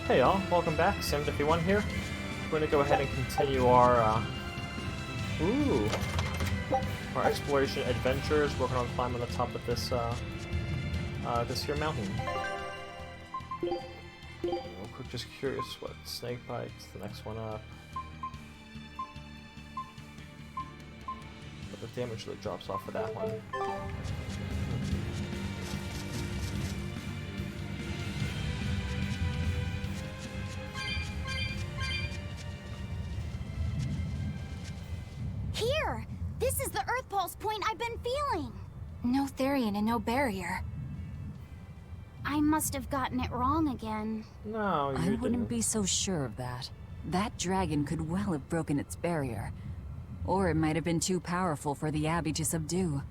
Hey y'all, welcome back. Sim51 here. We're gonna go ahead and continue our our exploration adventures, working on climbing the top of this this here mountain. Real quick, just curious what snake bites the next one up. But the damage really drops off for that one. Here! This is the Earth Pulse point I've been feeling! No Therian and no barrier. I must have gotten it wrong again. No, you I didn't. wouldn't be so sure of that. That dragon could well have broken its barrier. Or it might have been too powerful for the Abbey to subdue.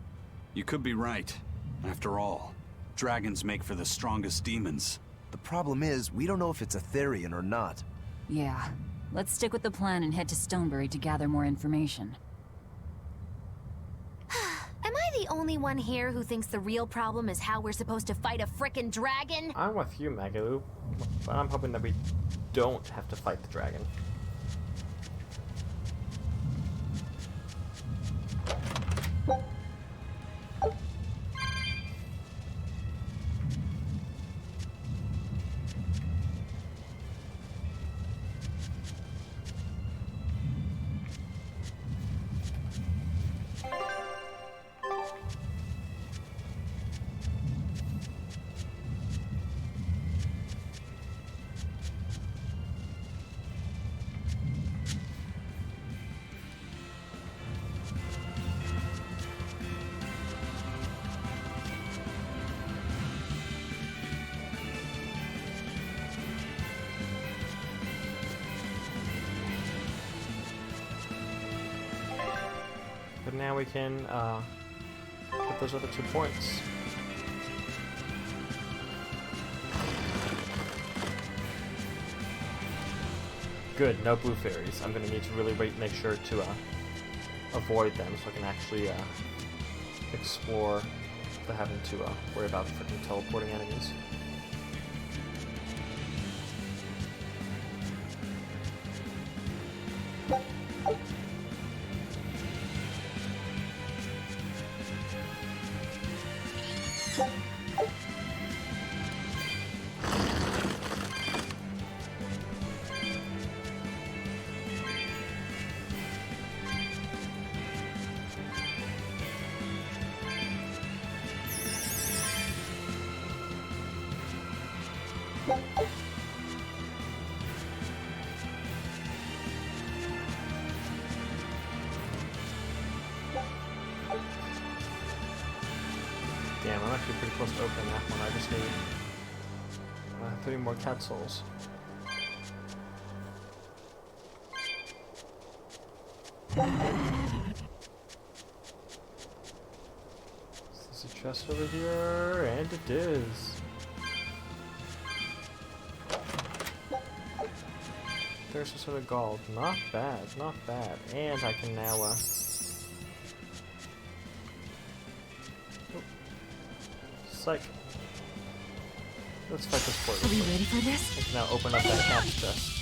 You could be right. After all, dragons make for the strongest demons. The problem is, we don't know if it's a Therian or not. Yeah. Let's stick with the plan and head to Stonebury to gather more information. Am I the only one here who thinks the real problem is how we're supposed to fight a frickin' dragon? I'm with you, Magalu, but I'm hoping that we don't have to fight the dragon. But now we can get those other 2 points. Good, no blue fairies. I'm gonna need to really make sure to avoid them so I can actually explore without having to worry about freaking teleporting enemies. Damn, I'm actually pretty close to opening that one. I just need 3 more cat souls. Is this a chest over here? And it is. There's some sort of gold. Not bad, not bad. And I can now Psych. Let's fight this for Are we ready for this? I can now open up that cat's chest.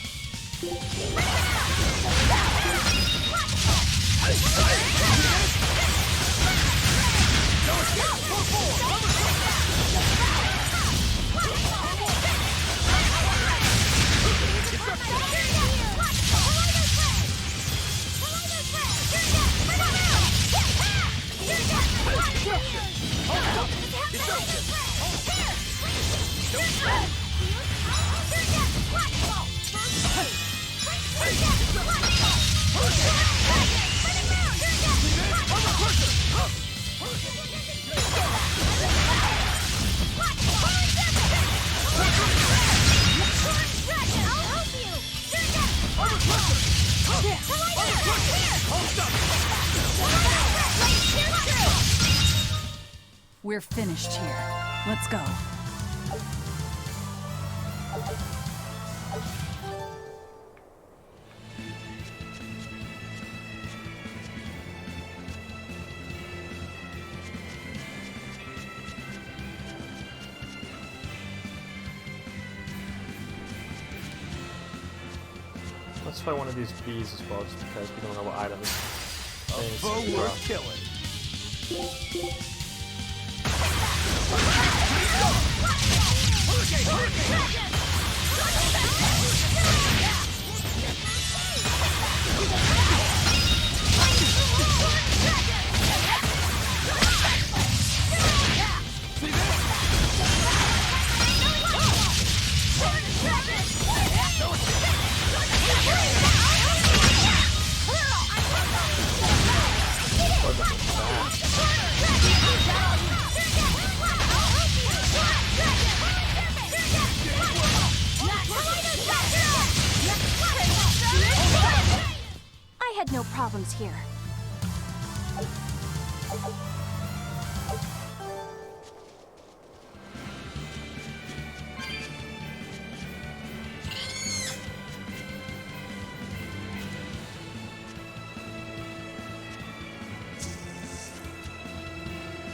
We're finished here. Let's go. Let's try one of these bees as well, just because we don't know what items. A foe worth killing. I had no problems here.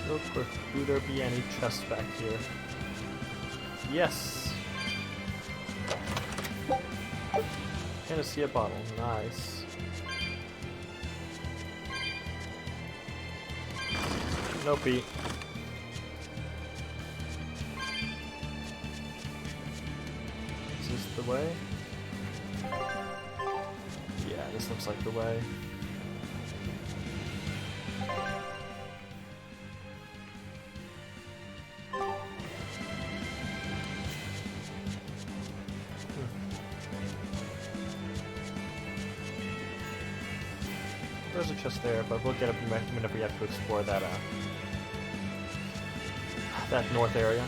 Real quick, will there be any chests back here? Yes! Gonna see a bottle. Nice. Nope. Is this the way? Yeah, this looks like the way. There's a chest there, but we'll get it whenever we have to explore that that north area.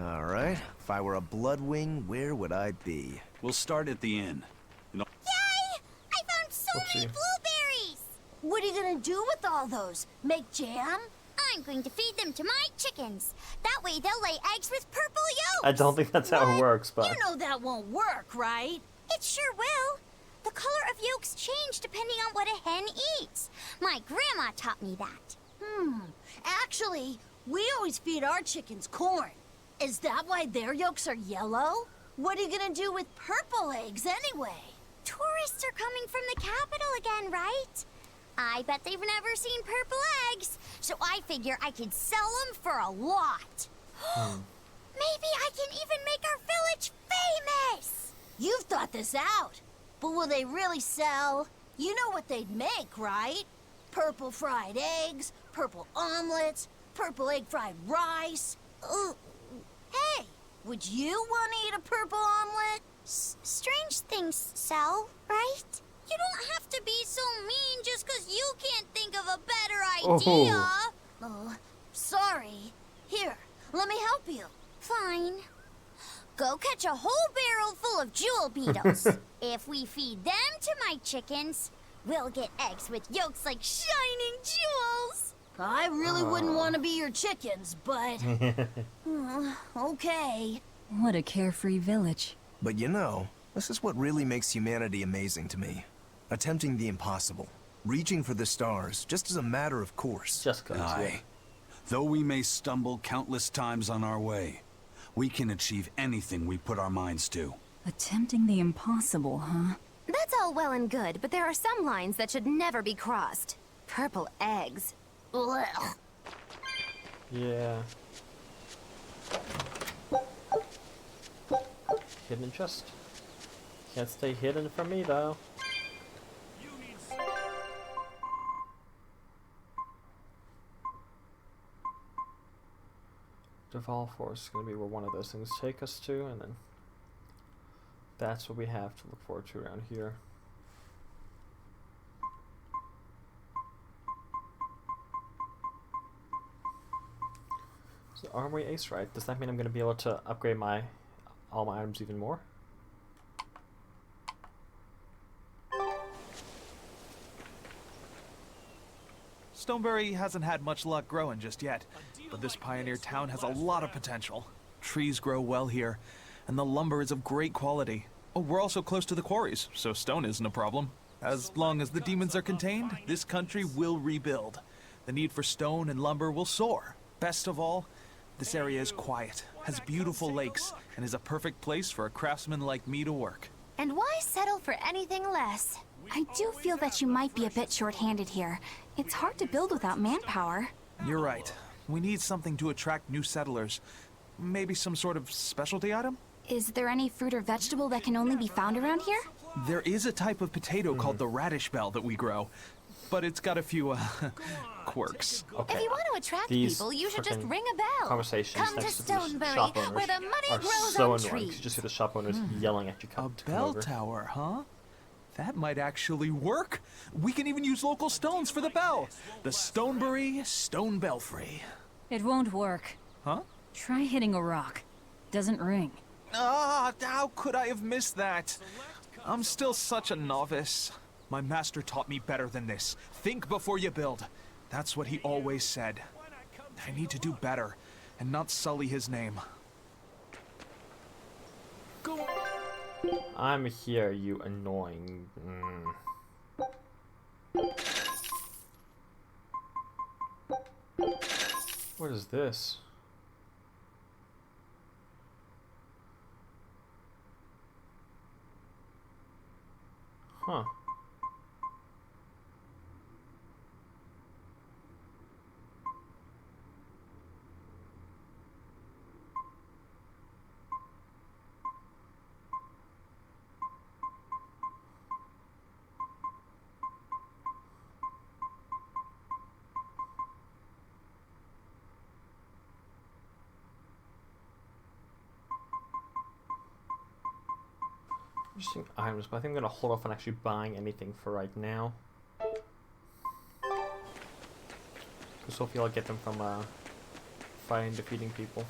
Alright, if I were a Bloodwing, where would I be? We'll start at the inn. Yay! I found so many blueberries! What are you gonna do with all those? Make jam? I'm going to feed them to my chickens. That way they'll lay eggs with purple yolks. I don't think that's how it works, but... You know that won't work, right? It sure will. The color of yolks change depending on what a hen eats. My grandma taught me that. Actually, we always feed our chickens corn. Is that why their yolks are yellow? What are you gonna do with purple eggs anyway? Tourists are coming from the capital again, right? I bet they've never seen purple eggs, so I figure I could sell them for a lot. Maybe I can even make our village famous! You've thought this out. But will they really sell? You know what they'd make, right? Purple fried eggs, purple omelets, purple egg fried rice. Hey, would you want to eat a purple omelet? Strange things sell, right? You don't have to be so mean just because you can't think of a better idea. Oh, sorry. Here, let me help you. Fine. Go catch a whole barrel full of jewel beetles. If we feed them to my chickens, we'll get eggs with yolks like shining jewels. I really wouldn't want to be your chickens, but... okay. What a carefree village. But you know, this is what really makes humanity amazing to me. Attempting the impossible. Reaching for the stars, just as a matter of course. Just cause, Aye. Though we may stumble countless times on our way, we can achieve anything we put our minds to. Attempting the impossible, huh? That's all well and good, but there are some lines that should never be crossed. Purple eggs. Blech. Yeah. Hidden chest. Can't stay hidden from me, though. Deval Force is going to be where one of those things take us to, and then that's what we have to look forward to around here. So Armory Ace, right? Does that mean I'm going to be able to upgrade all my items even more? Stoneberry hasn't had much luck growing just yet, but this pioneer town has a lot of potential. Trees grow well here, and the lumber is of great quality. Oh, we're also close to the quarries, so stone isn't a problem. As long as the demons are contained, this country will rebuild. The need for stone and lumber will soar. Best of all, this area is quiet, has beautiful lakes, and is a perfect place for a craftsman like me to work. And why settle for anything less? I do feel that you might be a bit short-handed here. It's hard to build without manpower. You're right. We need something to attract new settlers. Maybe some sort of specialty item? Is there any fruit or vegetable that can only be found around here? There is a type of potato called the radish bell that we grow, but it's got a few, quirks. Okay. If you want to attract These people, you should just frickin' ring a bell. Conversations Come to next to these Stoneberry, shop owners where the money are grows so on annoying. trees. You just hear the shop owners yelling at you. A to come bell over. tower, huh? That might actually work. We can even use local stones for the bell. The Stoneberry Stone Belfry. It won't work. Huh? Try hitting a rock. Doesn't ring. Ah, how could I have missed that? I'm still such a novice. My master taught me better than this. Think before you build. That's what he always said. I need to do better and not sully his name. I'm here, you annoying. What is this? Huh. Interesting items, but I think I'm gonna hold off on actually buying anything for right now. Because hopefully I'll get them from fighting and defeating people.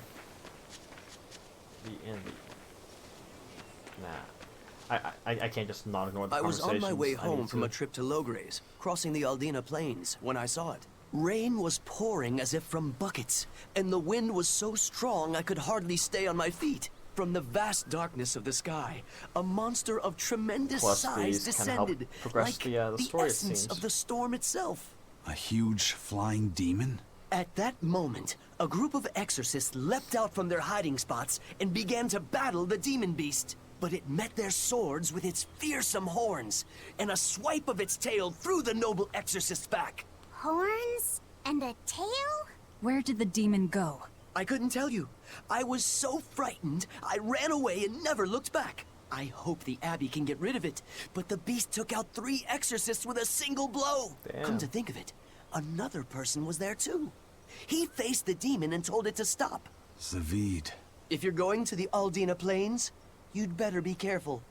Nah. I can't just not ignore the I was on my way conversations. home from a trip to Logres, crossing the Aldina plains, when I saw it. Rain was pouring as if from buckets, and the wind was so strong I could hardly stay on my feet. From the vast darkness of the sky, a monster of tremendous size descended, like the story, essence of the storm itself. A huge flying demon? At that moment, a group of exorcists leapt out from their hiding spots and began to battle the demon beast. But it met their swords with its fearsome horns, and a swipe of its tail threw the noble exorcist's back. Horns and a tail? Where did the demon go? I couldn't tell you. I was so frightened, I ran away and never looked back. I hope the Abbey can get rid of it, but the beast took out 3 exorcists with a single blow. Damn. Come to think of it, another person was there too. He faced the demon and told it to stop. Zavid. If you're going to the Aldina Plains, you'd better be careful.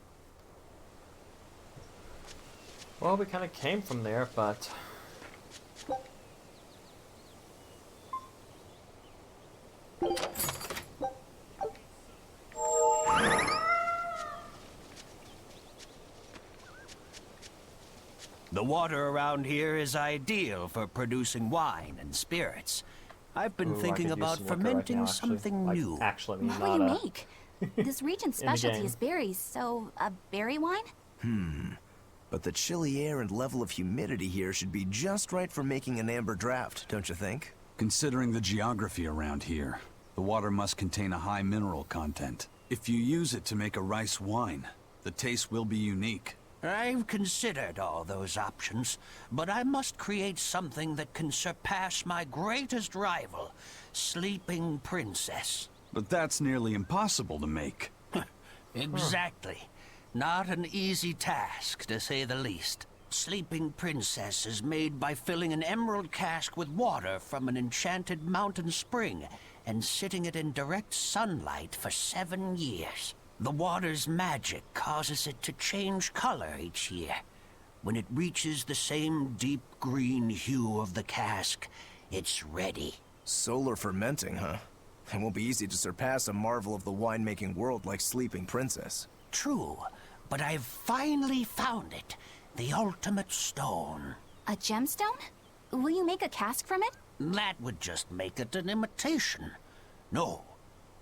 Well, we kind of came from there, but... The water around here is ideal for producing wine and spirits. I've been Ooh, thinking about fermenting something new. Actually, What will you make? This region's specialty game. is berries, so a berry wine? But the chilly air and level of humidity here should be just right for making an amber draft, don't you think? Considering the geography around here, the water must contain a high mineral content. If you use it to make a rice wine, the taste will be unique. I've considered all those options, but I must create something that can surpass my greatest rival, Sleeping Princess. But that's nearly impossible to make. Exactly. Not an easy task, to say the least. Sleeping Princess is made by filling an emerald cask with water from an enchanted mountain spring and sitting it in direct sunlight for 7 years. The water's magic causes it to change color each year. When it reaches the same deep green hue of the cask, it's ready. Solar fermenting, huh? It won't be easy to surpass a marvel of the winemaking world like Sleeping Princess. True, but I've finally found it. The ultimate stone. A gemstone? Will you make a cask from it? That would just make it an imitation. No.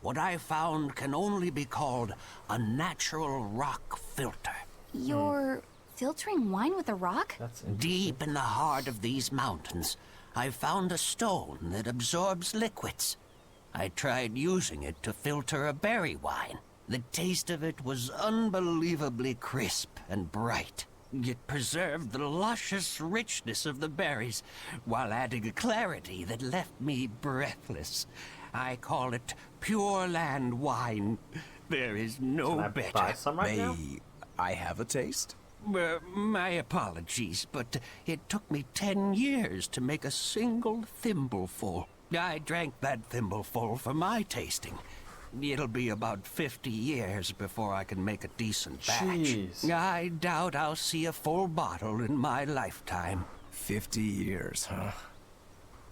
What I found can only be called a natural rock filter. You're filtering wine with a rock? That's interesting. Deep in the heart of these mountains, I found a stone that absorbs liquids. I tried using it to filter a berry wine. The taste of it was unbelievably crisp and bright. It preserved the luscious richness of the berries, while adding a clarity that left me breathless. I call it pure land wine. There is no Can I better. buy some right now? May I have a taste? My apologies, but it took me 10 years to make a single thimbleful. I drank that thimbleful for my tasting. It'll be about 50 years before I can make a decent batch. Jeez. I doubt I'll see a full bottle in my lifetime. 50 years, huh?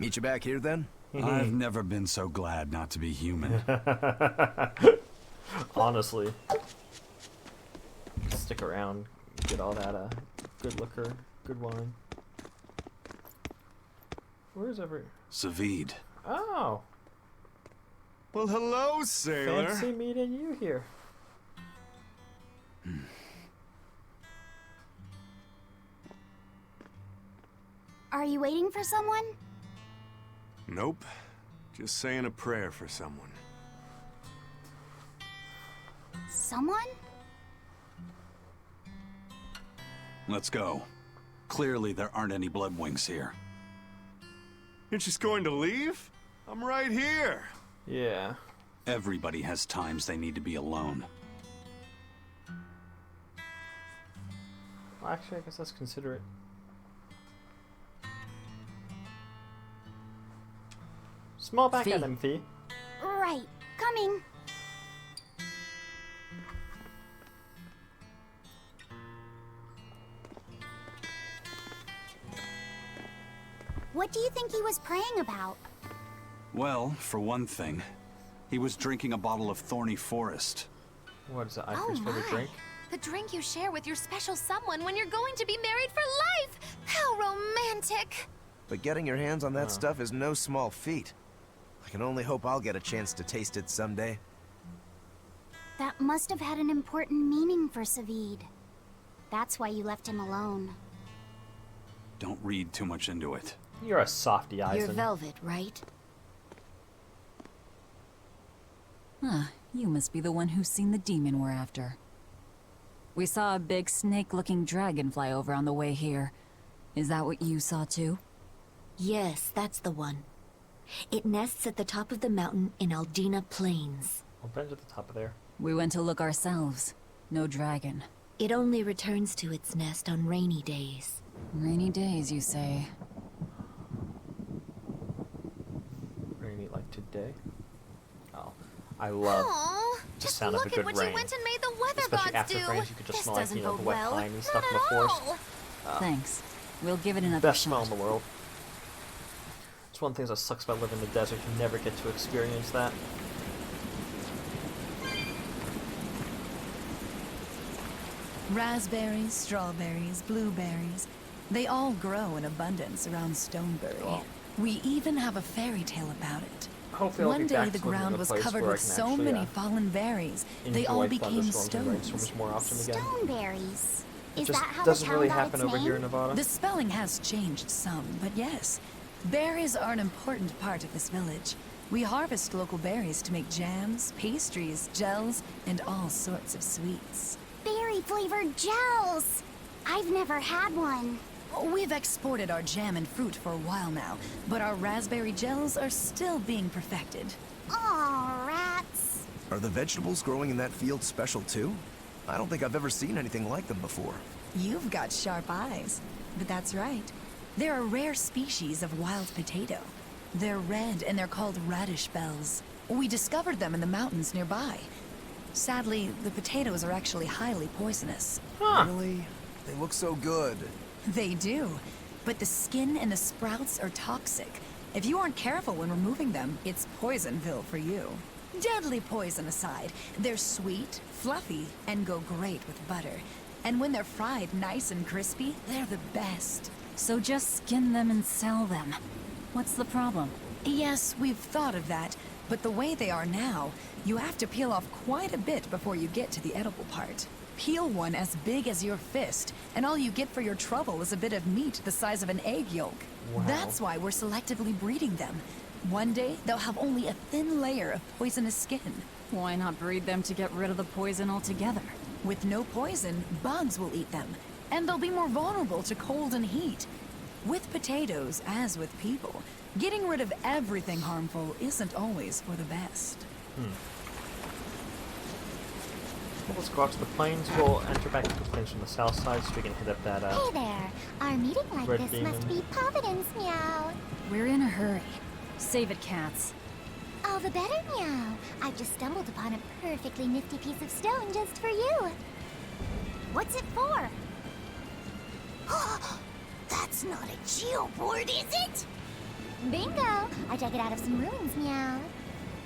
Meet you back here then? I've never been so glad not to be human. Honestly. Stick around, get all that good liquor, good wine. Where's every... Savid. Oh! Well, hello, sailor. Fancy meeting you here. Are you waiting for someone? Nope. Just saying a prayer for someone. Someone? Let's go. Clearly there aren't any bloodwings here. You're just going to leave? I'm right here. Yeah. Everybody has times they need to be alone. Well, actually, I guess that's considerate. Small back Fee. at him, Fee. Right. Coming. What do you think he was praying about? Well, for one thing, he was drinking a bottle of thorny forest. What is it, Oh Ivor's favorite my. drink? The drink you share with your special someone when you're going to be married for life! How romantic! But getting your hands on that stuff is no small feat. I can only hope I'll get a chance to taste it someday. That must have had an important meaning for Savid. That's why you left him alone. Don't read too much into it. You're a softy, Eisen. You're velvet, right? Huh, you must be the one who's seen the demon we're after. We saw a big snake-looking dragon fly over on the way here. Is that what you saw too? Yes, that's the one. It nests at the top of the mountain in Aldina Plains. I'll bend to the top of there. We went to look ourselves. No dragon. It only returns to its nest on rainy days. Rainy days, you say? Rainy like today. Oh, I love Aww, the just sound of a look good at what rain. you went and made the weather Especially gods after do. it rains, you could just This smell like, doesn't you know, the bode wet well. pine and stuff Not in the at forest. all. Thanks. We'll give it another Best shot. smell in the world. It's one of the things that sucks about living in the desert. You never get to experience that. Raspberries, strawberries, blueberries. They all grow in abundance around Stonebury. Wow. We even have a fairy tale about it. Hopefully I'll One be day back the to living in ground a was place covered where I with can so actually, many fallen berries, they all enjoy became thunderstorms and rainstorms stones. more often again. Stoneberries. It Is just that how doesn't the town really got happen its over name? here in Nevada. The spelling has changed some, but yes. Berries are an important part of this village. We harvest local berries to make jams, pastries, gels, and all sorts of sweets. Berry-flavored gels! I've never had one. We've exported our jam and fruit for a while now, but our raspberry gels are still being perfected. Aw, rats. Are the vegetables growing in that field special too? I don't think I've ever seen anything like them before. You've got sharp eyes, but that's right. They're a rare species of wild potato. They're red and they're called radish bells. We discovered them in the mountains nearby. Sadly, the potatoes are actually highly poisonous. Really? They look so good. They do, but the skin and the sprouts are toxic. If you aren't careful when removing them, it's Poisonville for you. Deadly poison aside, they're sweet, fluffy, and go great with butter. And when they're fried nice and crispy, they're the best. So just skin them and sell them. What's the problem? Yes, we've thought of that, but the way they are now, you have to peel off quite a bit before you get to the edible part. Peel one as big as your fist, and all you get for your trouble is a bit of meat the size of an egg yolk. Wow. That's why we're selectively breeding them. One day, they'll have only a thin layer of poisonous skin. Why not breed them to get rid of the poison altogether? With no poison, bugs will eat them, and they'll be more vulnerable to cold and heat. With potatoes, as with people, getting rid of everything harmful isn't always for the best. Well, let's go out to the plains. We'll enter back to the plains from the south side so we can hit up that, Hey there. Our meeting like red this demon. must be Providence, meow. We're in a hurry. Save it, cats. All the better, meow. I've just stumbled upon a perfectly nifty piece of stone just for you. What's it for? That's not a geoboard, is it? Bingo! I dug it out of some ruins, meow.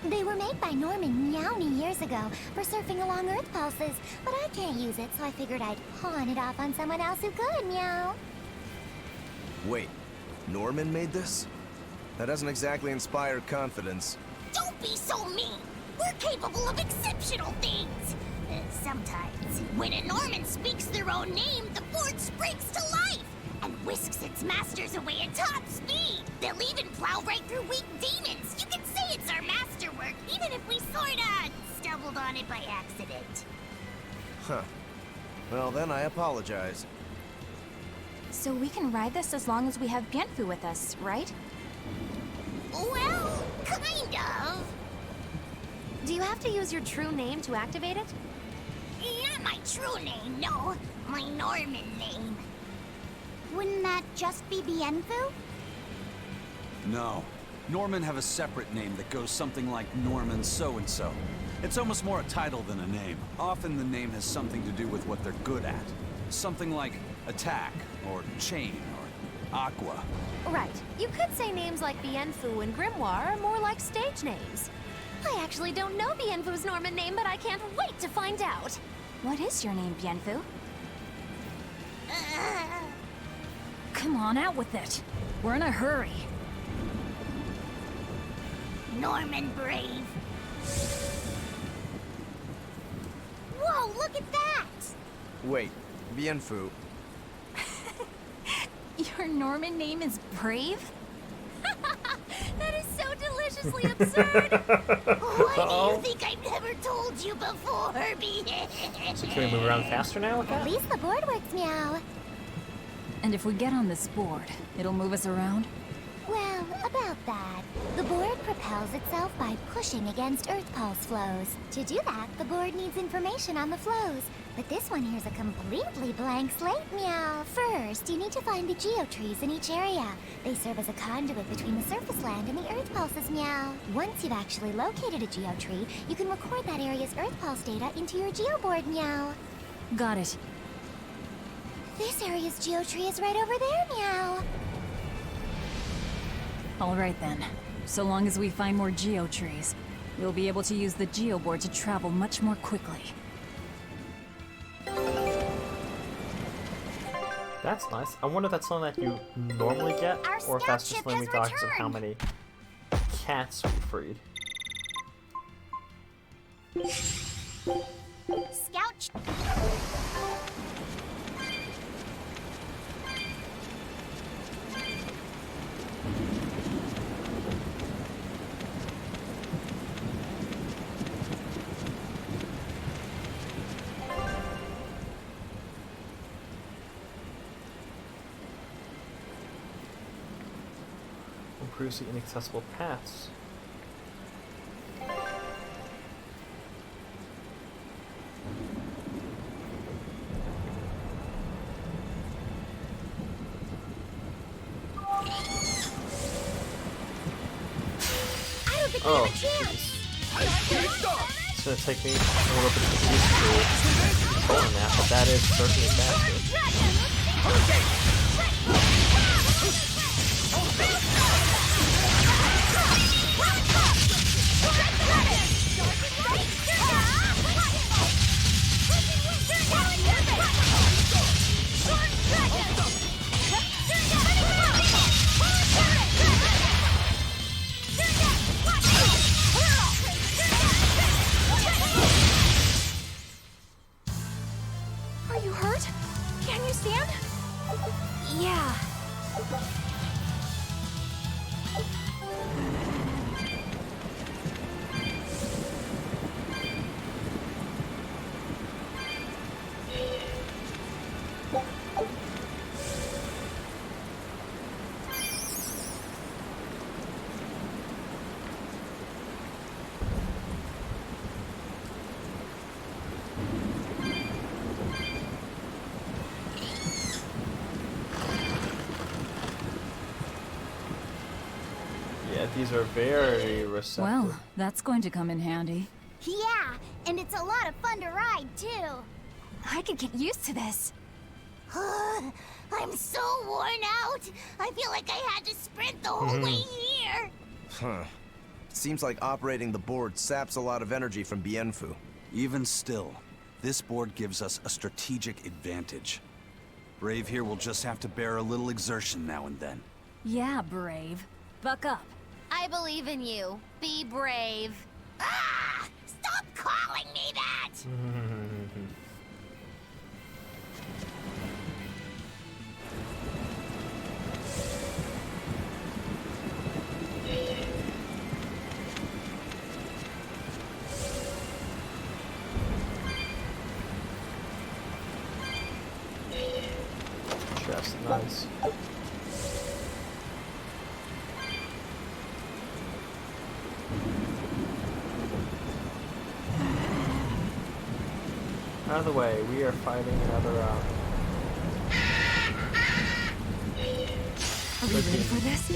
They were made by Norman Meowny years ago for surfing along Earth pulses, but I can't use it, so I figured I'd pawn it off on someone else who could, meow. Wait, Norman made this? That doesn't exactly inspire confidence. Don't be so mean. We're capable of exceptional things. Sometimes, when a Norman speaks their own name, the board springs to life and whisks its masters away at top speed. They'll even plow right through weak demons. You can say it's our masterwork, even if we sorta stumbled on it by accident. Huh. Well, then I apologize. So we can ride this as long as we have Bienfu with us, right? Well, kind of. Do you have to use your true name to activate it? Not my true name, no. My Norman name. Wouldn't that just be Bienfu? No. Norman have a separate name that goes something like Norman so-and-so. It's almost more a title than a name. Often the name has something to do with what they're good at. Something like attack, or chain, or aqua. Right. You could say names like Bienfu and Grimoire are more like stage names. I actually don't know Bienfu's Norman name, but I can't wait to find out. What is your name, Bienfu? Come on, out with it. We're in a hurry. Norman Brave. Whoa, look at that! Wait, Bienfu. Your Norman name is Brave? That is so deliciously absurd! Why do you think I've never told you before, So can we move around faster now with At that? least the board works, meow. And if we get on this board, it'll move us around? Well, about that. The board propels itself by pushing against Earth pulse flows. To do that, the board needs information on the flows. But this one here's a completely blank slate, meow. First, you need to find the geotrees in each area. They serve as a conduit between the surface land and the Earth pulses, meow. Once you've actually located a geotree, you can record that area's Earth pulse data into your geoboard, meow. Got it. This area's geotree is right over there, meow. All right then. So long as we find more geotrees, we'll be able to use the geoboard to travel much more quickly. That's nice. I wonder if that's something that you normally get, Our or if that's just scout ship Flaming has Dogs of how returned. many cats we freed. Scout. Improves the inaccessible paths. Oh, jeez. It's gonna take me a little bit to get used to controlling that, but that is certainly faster. understand? Yeah. Yeah, these are very receptive. Well, that's going to come in handy. Yeah, and it's a lot of fun to ride, too. I could get used to this. I'm so worn out. I feel like I had to sprint the whole way here. Huh. Seems like operating the board saps a lot of energy from Bienfu. Even still, this board gives us a strategic advantage. Brave here will just have to bear a little exertion now and then. Yeah, Brave. Buck up. I believe in you. Be brave. Ah! Stop calling me that! Chest, nice. Out of the way, we are fighting another, Are we ready for this?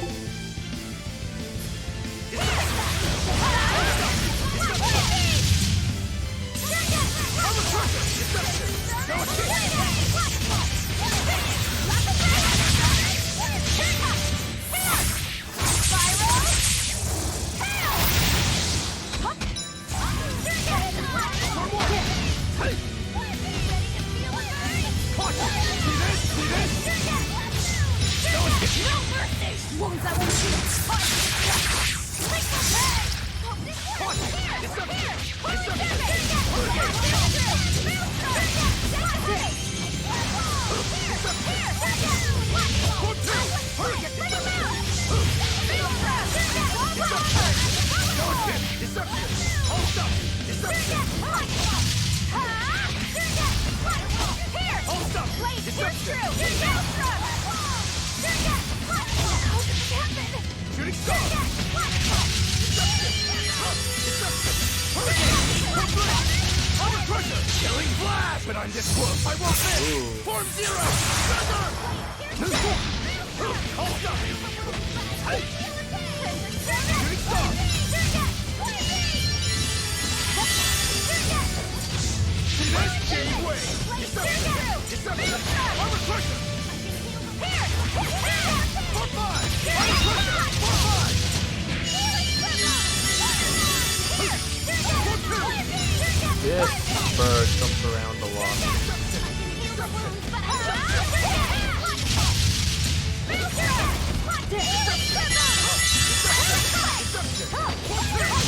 This bird jumps around a lot.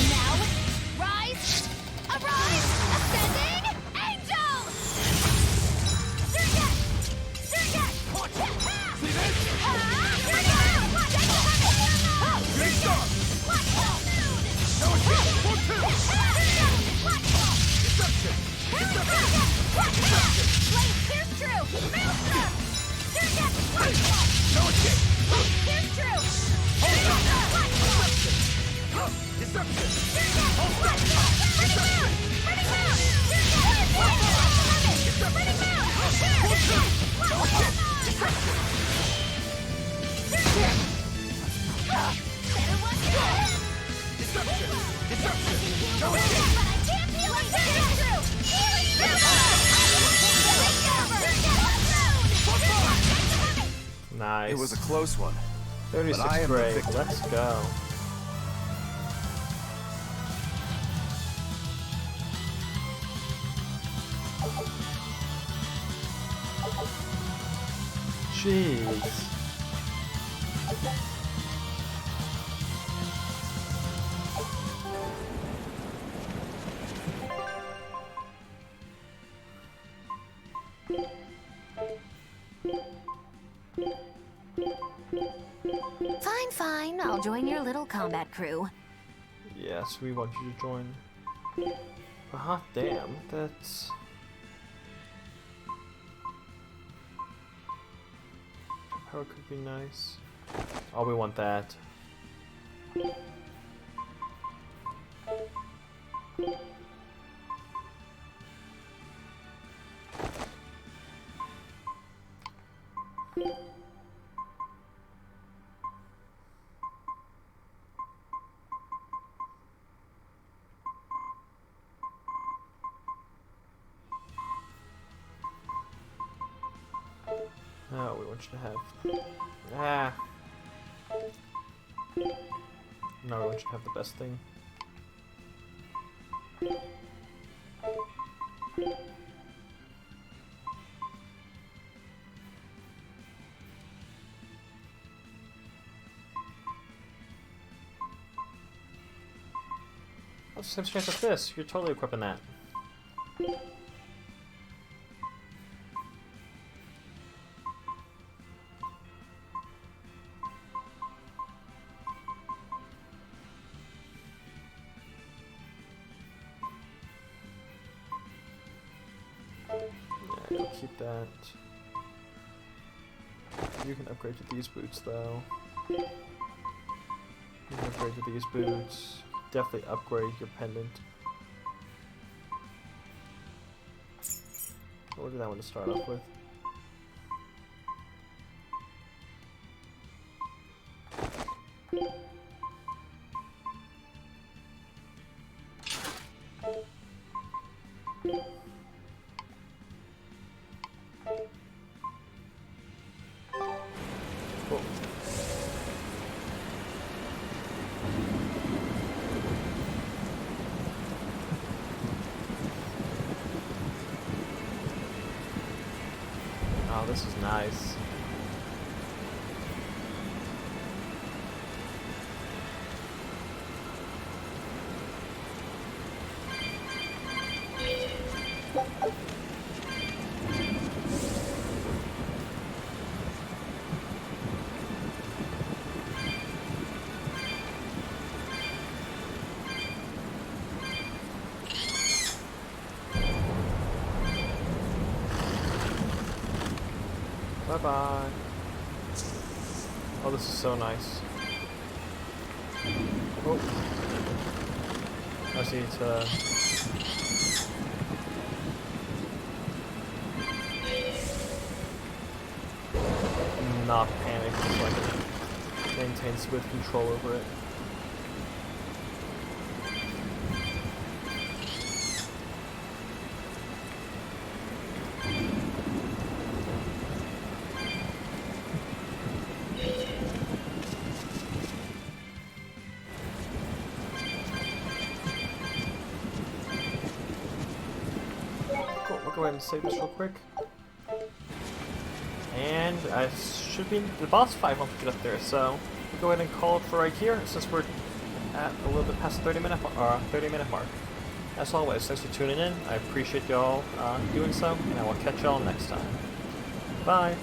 Now, rise, arise, ascending, angel! Nice. It was a close one. 36 but I am the Brave. victor. Let's go. Jeez. soon, I'll join your little combat crew. Yes, we want you to join. But hot damn, that's... Power could be nice. Oh, we want that. No, we want you to have... Ah! No, we want you to have the best thing. Oh, same strength as this. You're totally equipping that. Yeah, you'll keep that. You can upgrade to these boots, though. You can upgrade to these boots. Definitely upgrade your pendant. We'll do that one to start off with. Cool. Oh, this is nice. Bye-bye. Oh, this is so nice. Oh. I just need to... not panic so I can maintain smooth control over it. Go ahead and save this real quick. And I should be the boss fight once we get up there, so we'll go ahead and call it for right here since we're at a little bit past the 30-minute mark. As always, thanks for tuning in. I appreciate y'all doing so, and I will catch y'all next time. Bye!